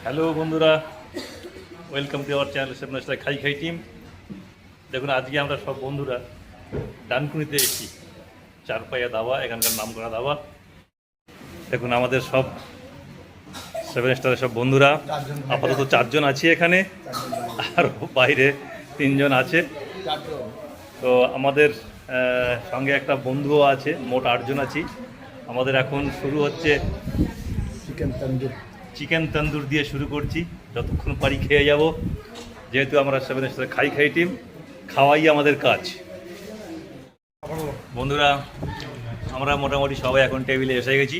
Hello বন্ধুরা, welcome to our channel seven star খাই খাই টিম। দেখুন, আজকে আমরা সব বন্ধুরা ডানকুনিতে এসেছি। চারপাইয়া দাবা, এখানকার নাম করা দাবা। দেখুন, আমাদের সব সেভেন স্টারের সব বন্ধুরা আপাতত 4 জন আছি এখানে, আর বাইরে 3 জন আছে। তো আমাদের সঙ্গে একটা বন্ধুও আছে, মোট 8 জন আছি। আমাদের এখন শুরু হচ্ছে চিকেন তন্দুর দিয়ে শুরু করছি। যতক্ষণ পারি খেয়ে যাব, যেহেতু আমরা সেভেন স্টার খাই খাই টিম, খাওয়াই আমাদের কাজ। বন্ধুরা, আমরা মোটামুটি সবাই এখন টেবিলে এসে গেছি।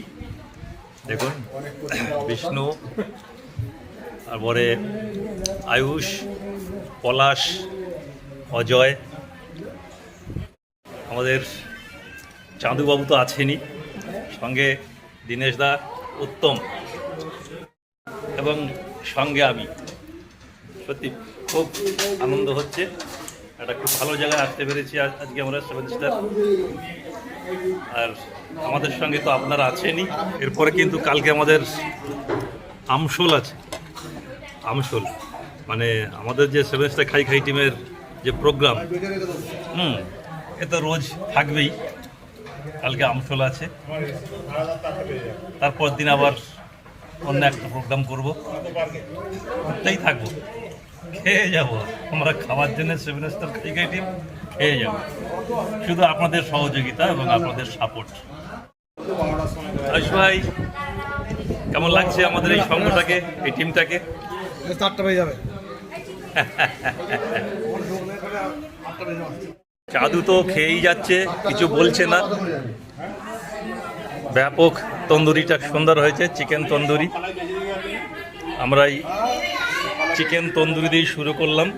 দেখুন, বিষ্ণু, তারপরে আয়ুষ, পলাশ, অজয়, আমাদের চাঁদুবাবু তো আছেনই, সঙ্গে দীনেশ দা, উত্তম, এবং সঙ্গে আমি। সত্যি খুব আনন্দ হচ্ছে, একটা খুব ভালো জায়গায় আসতে পেরেছি আজকে আমরা সেভেন স্টার। আর আমাদের সঙ্গে তো আপনারা আছেনই, এরপরে কিন্তু কালকে আমাদের আমশোল আছে। আমশোল মানে আমাদের যে সেভেন স্টার খাই খাই টিমের যে প্রোগ্রাম, এ তো রোজ থাকবেই। কালকে আমশোল আছে, তারপর দিন আবার অন্য একটা প্রোগ্রাম করবো, করতেই থাকবো, খেয়ে যাব। আমরা খাওয়ার জন্য সেভেন স্টার খাই খাই টিম খেয়ে যাব, শুধু আপনাদের সহযোগিতা এবং আপনাদের সাপোর্ট। আয়ুষ ভাই, কেমন লাগছে আমাদের এই সঙ্গটাকে, এই টিমটাকে? চাঁদু তো খেয়েই যাচ্ছে, কিছু বলছে না। ব্যাপক তন্দুরিটা সুন্দর হয়েছে, চিকেন তন্দুরি। আমরা এই চিকেন তন্দুরি দিয়ে শুরু করলাম।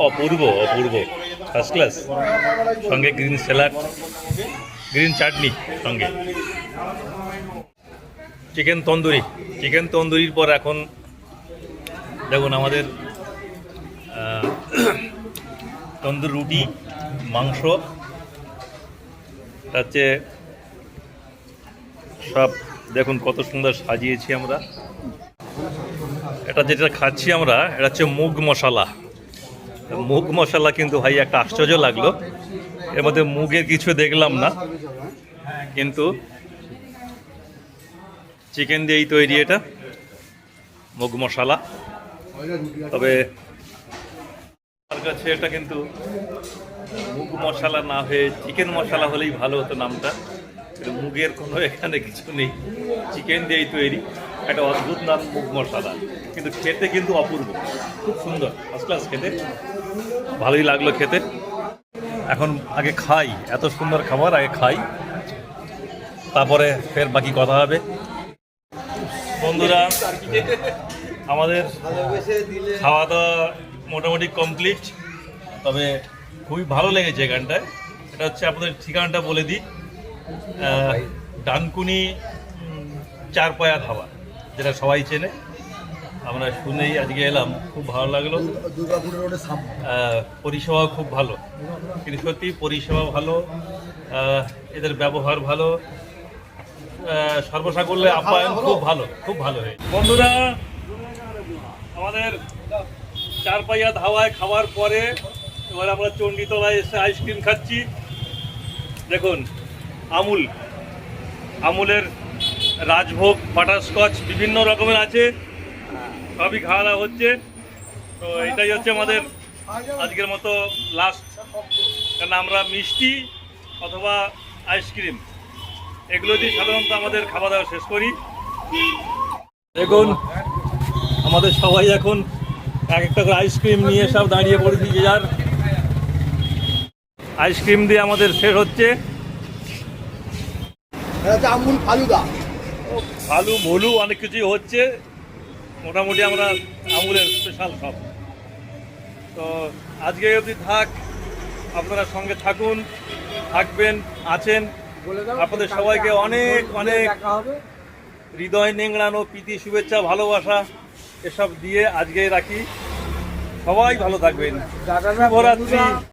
অপূর্ব অপূর্ব, ফার্স্ট ক্লাস। সঙ্গে গ্রিন স্যালাড, গ্রিন চাটনি, সঙ্গে চিকেন তন্দুরি। চিকেন তন্দুরির পর এখন দেখুন আমাদের তন্দুর রুটি, মাংস, হচ্ছে সব দেখুন কত সুন্দর সাজিয়েছি আমরা। এটা যেটা খাচ্ছি আমরা, এটা হচ্ছে মুগ মশলা। মুগ মশলা কিন্তু ভাই একটা আশ্চর্য লাগলো, এর মধ্যে মুগের কিছু দেখলাম না, কিন্তু চিকেন দিয়েই তৈরি এটা মুগ মশলা। তবে আমার কাছে এটা কিন্তু মুগ মশলা না হয়ে চিকেন মশলা হলেই ভালো হতো নামটা। মুগের কোনো এখানে কিছু নেই, চিকেন দিয়েই তৈরি, একটা অদ্ভুত নাম মুগ মশলা, কিন্তু খেতে কিন্তু অপূর্ব, খুব সুন্দর, ফার্স্ট ক্লাস খেতে, ভালোই লাগলো খেতে। এখন আগে খাই, এত সুন্দর খাবার আগে খাই, তারপরে ফের বাকি কথা হবে। বন্ধুরা, আমাদের খাওয়া দাওয়া মোটামুটি কমপ্লিট, তবে খুবই ভালো লেগেছে এখানটায়। এটা হচ্ছে আপনাদের ঠিকানাটা বলে দিই, ডানকুনি চারপায়া ধাবা, যেটা সবাই চেনে, আমরা শুনেই আজকে এলাম, খুব ভালো লাগলো। পরিষেবাও খুব ভালো, কিন্তু সত্যি পরিষেবা ভালো, এদের ব্যবহার ভালো, সর্বসাকল্যে আপ্যায়ন খুব ভালো, খুব ভালো হয়েছে। বন্ধুরা, আমাদের চারপাইয়া ধাবায় খাওয়ার পরে এবার আমরা চণ্ডীতলায় এসে আইসক্রিম খাচ্ছি। দেখুন, আমুলের রাজভোগ, বাটারস্কচ, বিভিন্ন রকমের আছে, সবই খাওয়া দাওয়া হচ্ছে। তো এটাই হচ্ছে আমাদের আজকের মতো লাস্ট, কারণ আমরা মিষ্টি অথবা আইসক্রিম এগুলো দিয়ে সাধারণত আমাদের খাওয়া দাওয়া শেষ করি। দেখুন, আমাদের সবাই এখন এক একটা করে আইসক্রিম নিয়ে সব দাঁড়িয়ে পড়েছি, যে যার আইসক্রিম দিয়ে আমাদের শেষ হচ্ছে। আমুল ফালুদা, আলু মলু অনেক কিছুই হচ্ছে, মোটামুটি আমরা আমুলের স্পেশাল সব। তো আজকে অবধি থাক, আপনারা সঙ্গে থাকুন, থাকবেন, আছেন। আপনাদের সবাইকে অনেক অনেক হৃদয় নেংড়ানো প্রীতি, শুভেচ্ছা, ভালোবাসা এসব দিয়ে আজকে রাখি। সবাই ভালো থাকবেন। শুভরাত্রি।